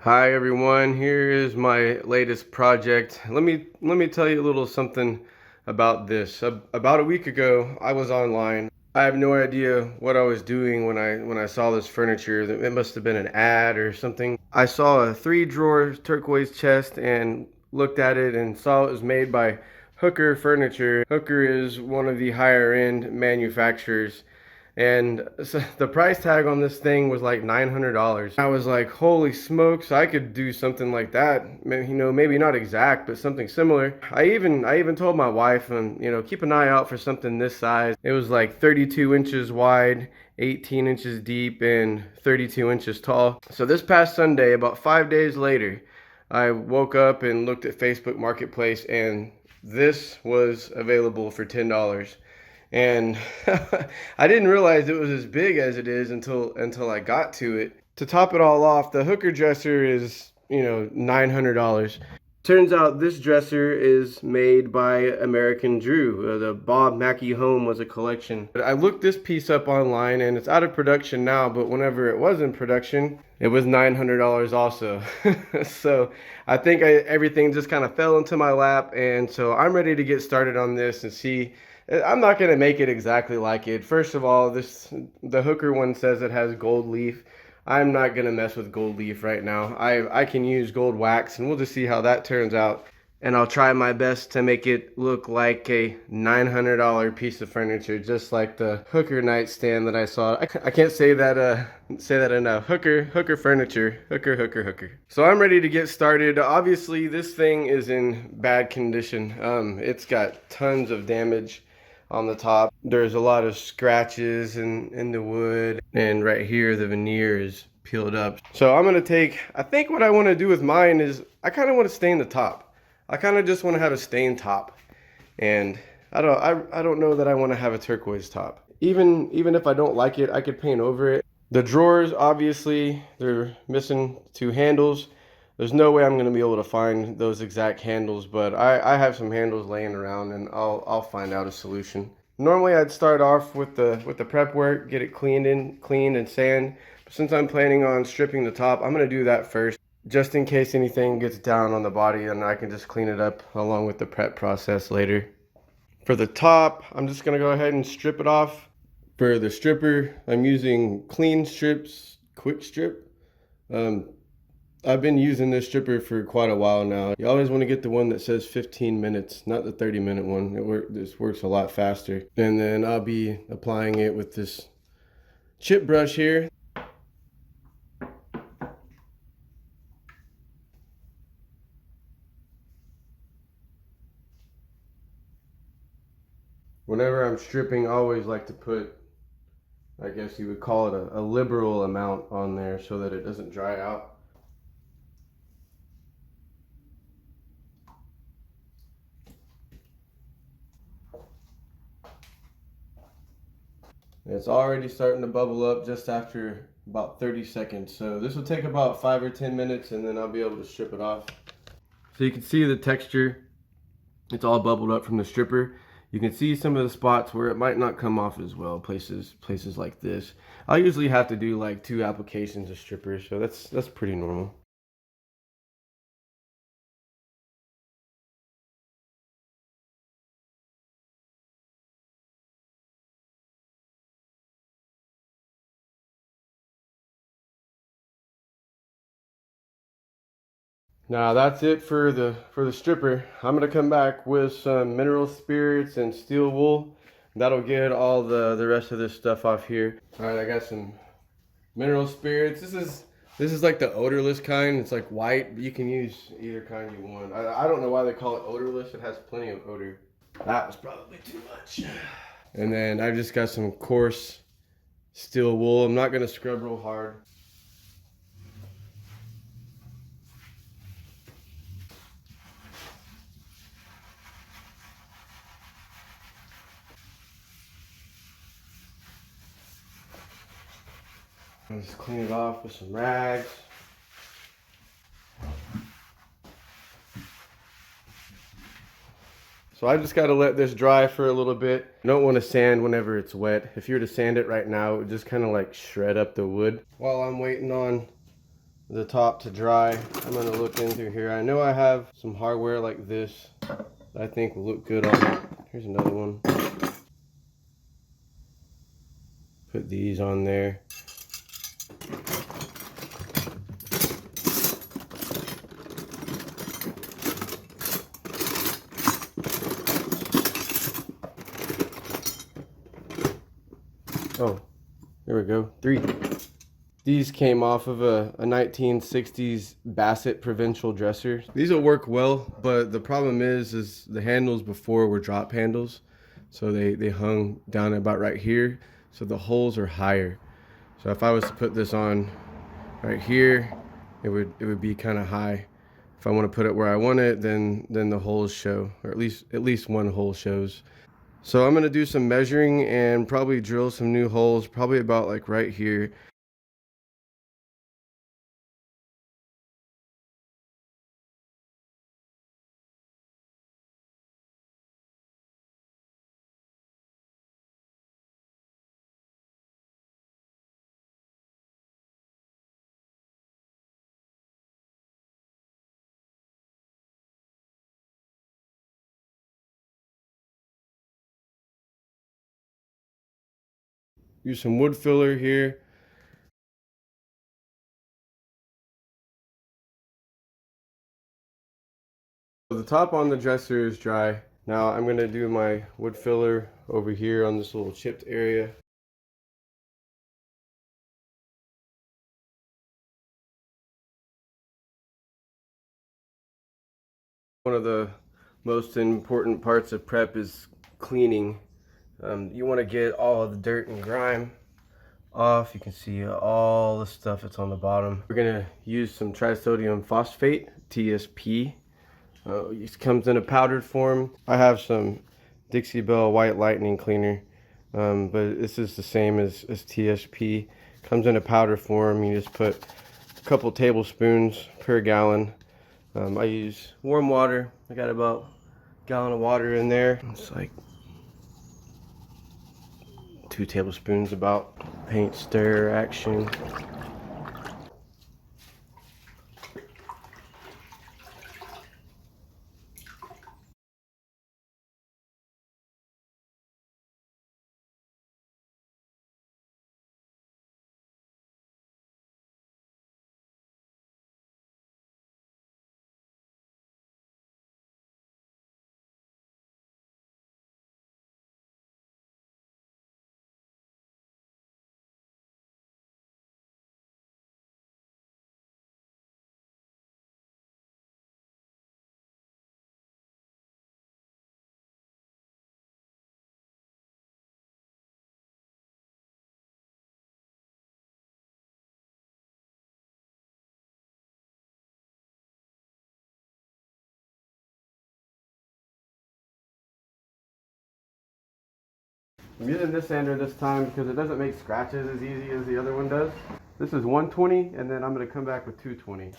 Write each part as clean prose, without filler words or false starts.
Hi everyone, here is my latest project. Let me tell you a little something about this. About a week ago, I was online. I have no idea what I was doing when I saw this furniture. It must have been an ad or something. I saw a 3-drawer turquoise chest and looked at it and saw it was made by Hooker Furniture. Hooker is one of the higher end manufacturers, and so the price tag on this thing was like $900. I was like, holy smokes, I could do something like that. Maybe not exact, but something similar. I even told my wife, keep an eye out for something this size. It was like 32 inches wide, 18 inches deep, and 32 inches tall. So this past Sunday, about 5 days later, I woke up and looked at Facebook Marketplace, and this was available for $10. And I didn't realize it was as big as it is until I got to it. To top it all off, the hooker dresser is, $900. Turns out this dresser is made by American Drew. The Bob Mackie HOME was a collection. But I looked this piece up online and it's out of production now, but whenever it was in production, it was $900 also. So I think everything just kind of fell into my lap, and so I'm ready to get started on this and see. I'm not going to make it exactly like it. First of all, the hooker one says it has gold leaf. I'm not going to mess with gold leaf right now. I can use gold wax, and we'll just see how that turns out. And I'll try my best to make it look like a $900 piece of furniture, just like the hooker nightstand that I saw. I can't say that enough. Hooker furniture. Hooker. So I'm ready to get started. Obviously, this thing is in bad condition. It's got tons of damage on the top. There's a lot of scratches in the wood, and right here the veneer is peeled up. So I think what I want to do with mine is I kind of want to stain the top. I kind of just want to have a stained top, and I don't know that I want to have a turquoise top. Even if I don't like it, I could paint over it. The drawers, obviously, they're missing 2 handles. There's no way I'm going to be able to find those exact handles, but I have some handles laying around, and I'll find out a solution. Normally I'd start off with the prep work, get it cleaned and sand. But since I'm planning on stripping the top, I'm going to do that first, just in case anything gets down on the body, and I can just clean it up along with the prep process later. For the top, I'm just going to go ahead and strip it off. For the stripper, I'm using Klean strips, Kwik strip. I've been using this stripper for quite a while now. You always want to get the one that says 15 minutes, not the 30-minute one. This works a lot faster. And then I'll be applying it with this chip brush here. Whenever I'm stripping, I always like to put, I guess you would call it a liberal amount on there so that it doesn't dry out. It's already starting to bubble up just after about 30 seconds. So this will take about 5 or 10 minutes, and then I'll be able to strip it off. So you can see the texture. It's all bubbled up from the stripper. You can see some of the spots where it might not come off as well, places like this. I usually have to do like 2 applications of stripper, so that's pretty normal. Now that's it for the stripper. I'm gonna come back with some mineral spirits and steel wool. That'll get all the rest of this stuff off here. All right, I got some mineral spirits. This is like the odorless kind. It's like white, but you can use either kind you want. I don't know why they call it odorless. It has plenty of odor. That was probably too much. And then I've just got some coarse steel wool. I'm not gonna scrub real hard. I'll just clean it off with some rags. So I just got to let this dry for a little bit. You don't want to sand whenever it's wet. If you were to sand it right now, it would just kind of like shred up the wood. While I'm waiting on the top to dry. I'm gonna look in through here. I know I have some hardware like this that I think will look good on it. Here's another one. Put these on there. Oh, there we go, 3. These came off of a 1960s Bassett provincial dresser. These will work well, but the problem is the handles before were drop handles. So they hung down about right here. So the holes are higher. So if I was to put this on right here, it would be kind of high. If I want to put it where I want it, then the holes show, or at least one hole shows. So I'm gonna do some measuring and probably drill some new holes, probably about like right here. Use some wood filler here. The top on the dresser is dry. Now I'm gonna do my wood filler over here on this little chipped area. One of the most important parts of prep is cleaning. You want to get all of the dirt and grime off. You can see all the stuff that's on the bottom. We're gonna use some trisodium phosphate, TSP. It comes in a powdered form. I have some Dixie Belle White Lightning cleaner, but this is the same as TSP. Comes in a powder form. You just put a couple tablespoons per gallon. I use warm water. I got about a gallon of water in there. It's like 2 tablespoons about. Paint stir action. I'm using this sander this time because it doesn't make scratches as easy as the other one does. This is 120, and then I'm going to come back with 220.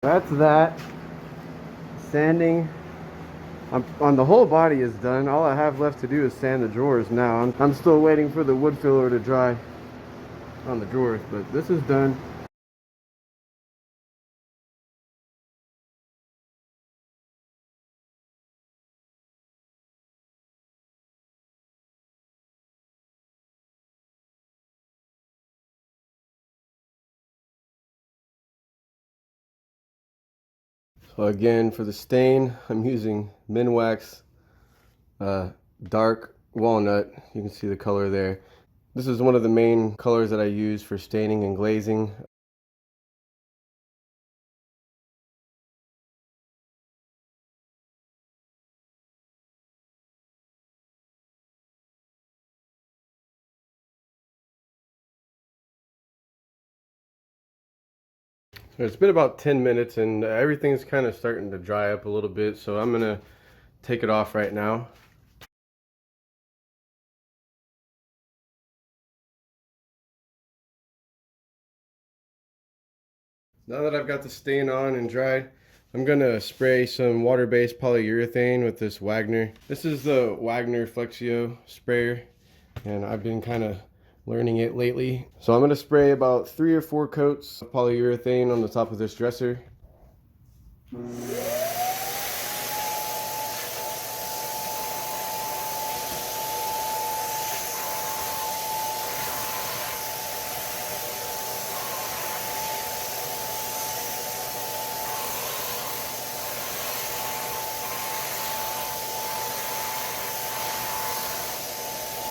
That's that. Sanding on the whole body is done. All I have left to do is sand the drawers now. I'm still waiting for the wood filler to dry on the drawers, but this is done. So again, for the stain, I'm using Minwax dark walnut. You can see the color there. This is one of the main colors that I use for staining and glazing. So it's been about 10 minutes and everything's kind of starting to dry up a little bit, so I'm gonna take it off right now. Now that I've got the stain on and dried, I'm gonna spray some water-based polyurethane with this Wagner. This is the Wagner Flexio sprayer, and I've been kind of learning it lately. So I'm gonna spray about 3 or 4 coats of polyurethane on the top of this dresser.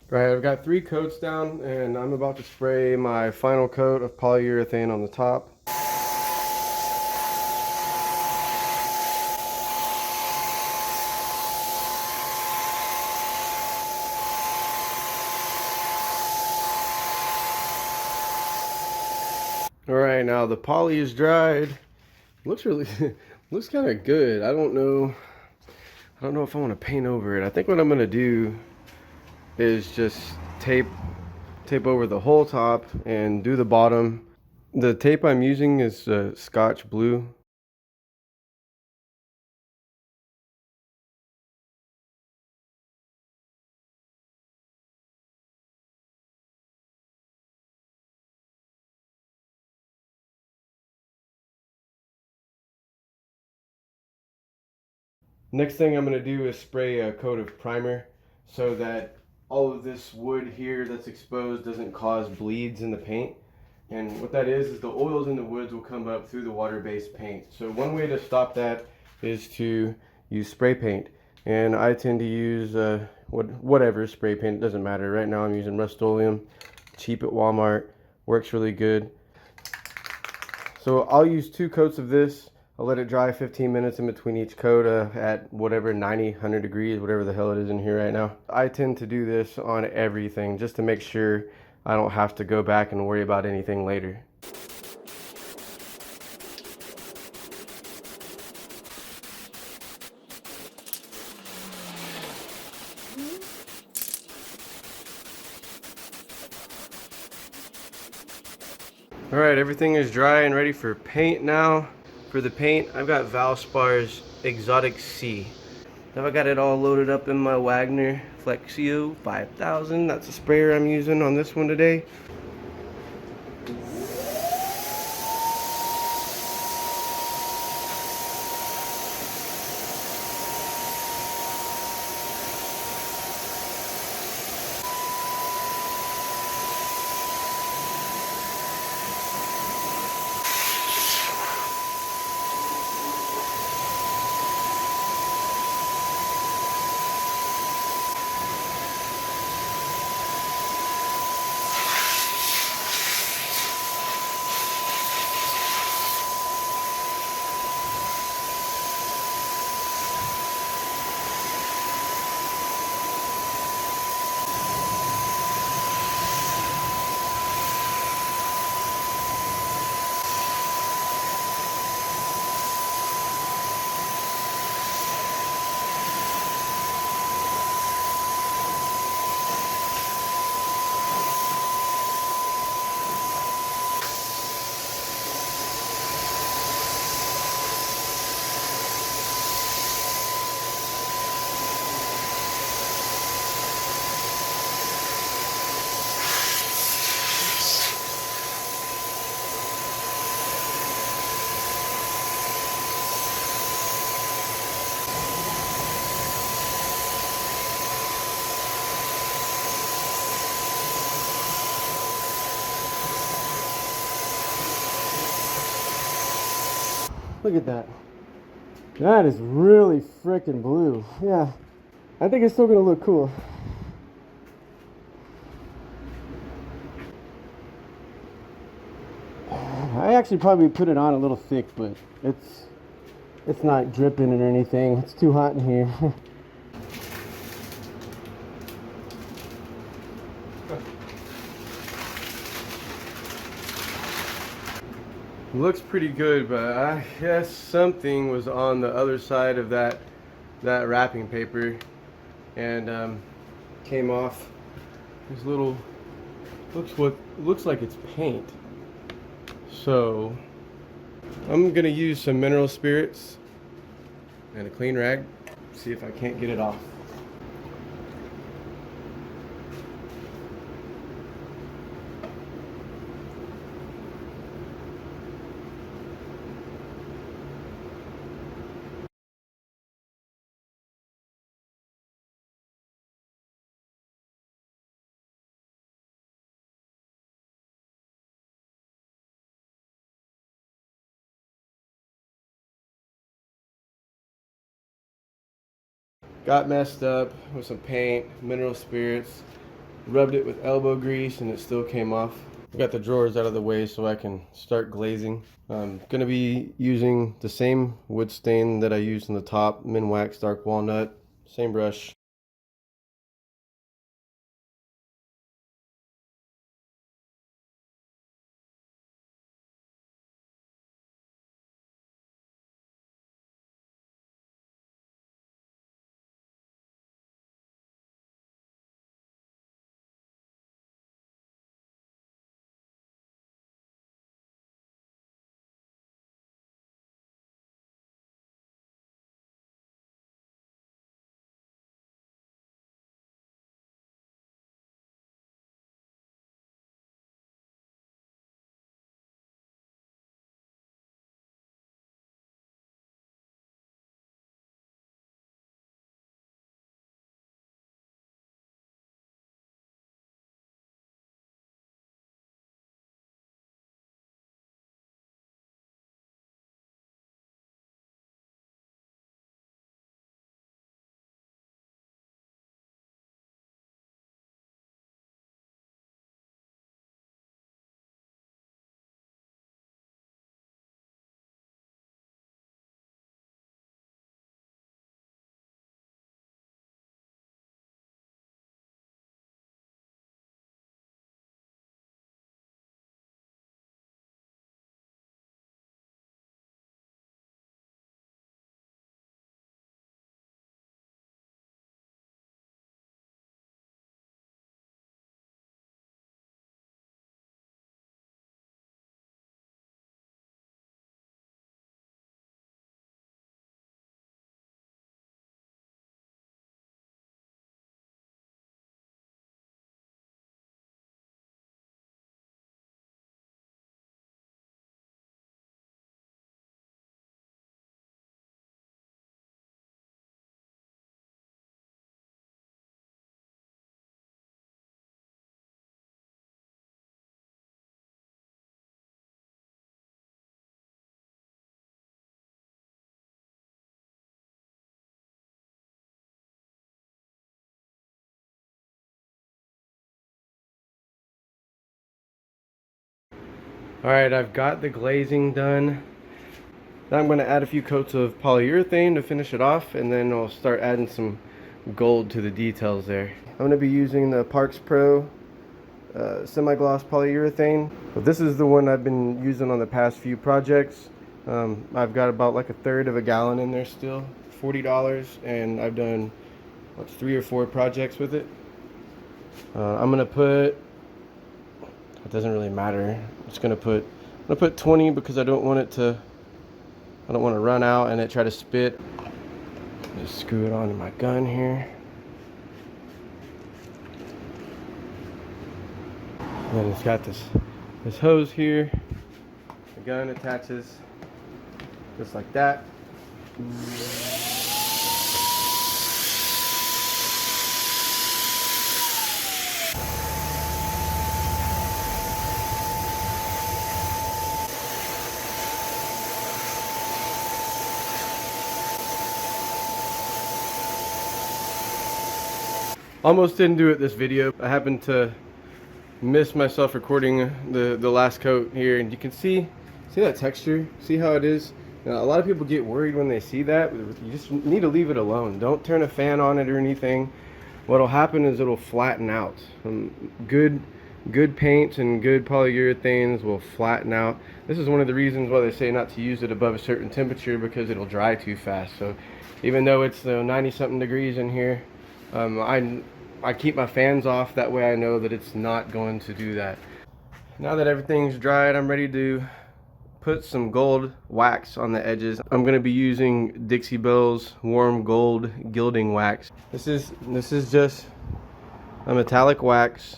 Right, I've got 3 coats down, and I'm about to spray my final coat of polyurethane on the top. All right, now the poly is dried. Looks really, looks kind of good. I don't know if I want to paint over it. I think what I'm gonna do is just tape over the whole top and do the bottom. The tape I'm using is Scotch Blue. Next thing I'm going to do is spray a coat of primer so that all of this wood here that's exposed doesn't cause bleeds in the paint. And what that is the oils in the woods will come up through the water-based paint. So one way to stop that is to use spray paint. And I tend to use whatever spray paint, it doesn't matter. Right now I'm using Rust-Oleum, cheap at Walmart, works really good. So I'll use 2 coats of this. I'll let it dry 15 minutes in between each coat at whatever 90, 100 degrees, whatever the hell it is in here right now. I tend to do this on everything just to make sure I don't have to go back and worry about anything later. All right, everything is dry and ready for paint now. For the paint, I've got Valspar's Exotic C. Now I got it all loaded up in my Wagner Flexio 5000. That's the sprayer I'm using on this one today. Look at that. That is really freaking blue. Yeah, I think it's still gonna look cool. I actually probably put it on a little thick, but it's not dripping or anything. It's too hot in here. Looks pretty good, but I guess something was on the other side of that wrapping paper and came off. This little looks like it's paint. So I'm gonna use some mineral spirits and a clean rag, see if I can't get it off. Got messed up with some paint, mineral spirits, rubbed it with elbow grease and it still came off. I got the drawers out of the way so I can start glazing. I'm gonna be using the same wood stain that I used on the top, Minwax Dark Walnut, same brush. Alright, I've got the glazing done. Now I'm going to add a few coats of polyurethane to finish it off, and then I'll start adding some gold to the details there. I'm going to be using the Parks Pro semi-gloss polyurethane. But this is the one I've been using on the past few projects. I've got about like a third of a gallon in there still, $40, and I've done what, 3 or 4 projects with it. I'm going to put, it doesn't really matter, I'm just going to put 20 because I don't want to run out and it try to spit. Just screw it onto my gun here. And then it's got this hose here. The gun attaches just like that. Almost didn't do it this video. I happened to miss myself recording the last coat here, and you can see that texture, see how it is. Now, a lot of people get worried when they see that. You just need to leave it alone. Don't turn a fan on it or anything. What'll happen is it'll flatten out. Good paints and good polyurethanes will flatten out. This is one of the reasons why they say not to use it above a certain temperature, because it'll dry too fast. So even though it's 90 something degrees in here, I keep my fans off, that way I know that it's not going to do that. Now that everything's dried, I'm ready to put some gold wax on the edges. I'm gonna be using Dixie Belle's warm gold gilding wax. This is just a metallic wax,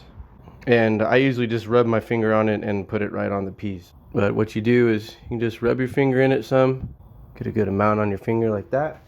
and I usually just rub my finger on it and put it right on the piece. But what you do is you can just rub your finger in it some, get a good amount on your finger like that.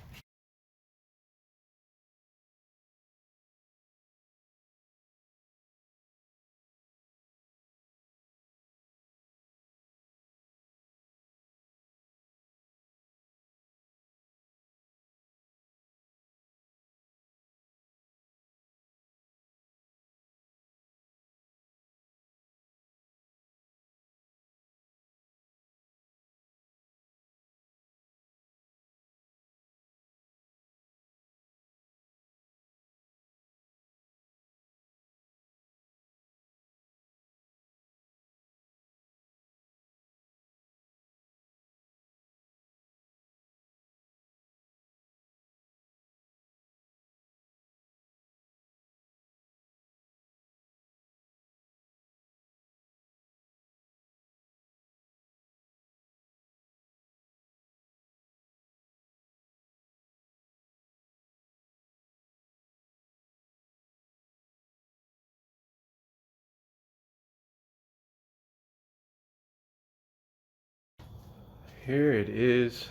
Here it is,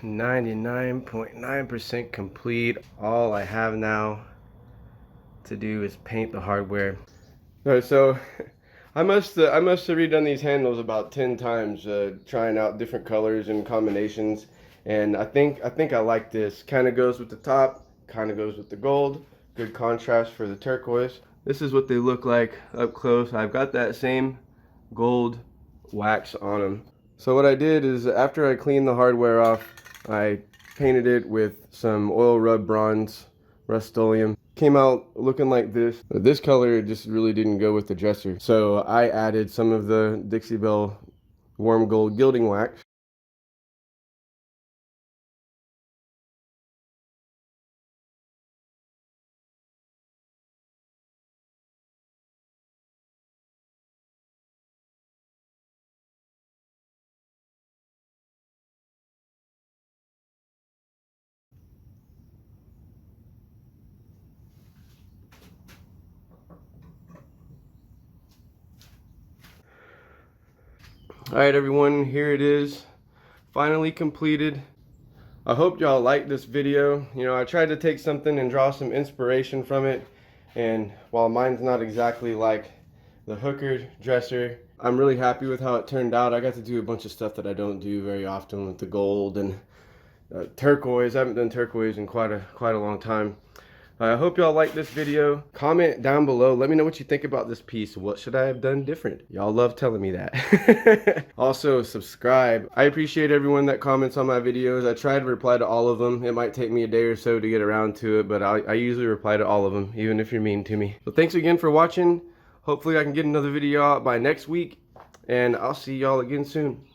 99.9% complete. All I have now to do is paint the hardware. Alright, so I must have redone these handles about 10 times, trying out different colors and combinations, and I think I like this. Kind of goes with the top, kind of goes with the gold. Good contrast for the turquoise. This is what they look like up close. I've got that same gold wax on them. So what I did is, after I cleaned the hardware off, I painted it with some oil rub bronze Rust-Oleum. Came out looking like this. This color just really didn't go with the dresser, so I added some of the Dixie Belle warm gold gilding wax. Alright everyone, here it is, finally completed. I hope y'all liked this video. You know, I tried to take something and draw some inspiration from it, and while mine's not exactly like the hooker dresser, I'm really happy with how it turned out. I got to do a bunch of stuff that I don't do very often with the gold and turquoise. I haven't done turquoise in quite a long time. I hope y'all like this video. Comment down below. Let me know what you think about this piece. What should I have done different? Y'all love telling me that. Also, subscribe. I appreciate everyone that comments on my videos. I try to reply to all of them. It might take me a day or so to get around to it, but I usually reply to all of them, even if you're mean to me. So thanks again for watching. Hopefully I can get another video out by next week, and I'll see y'all again soon.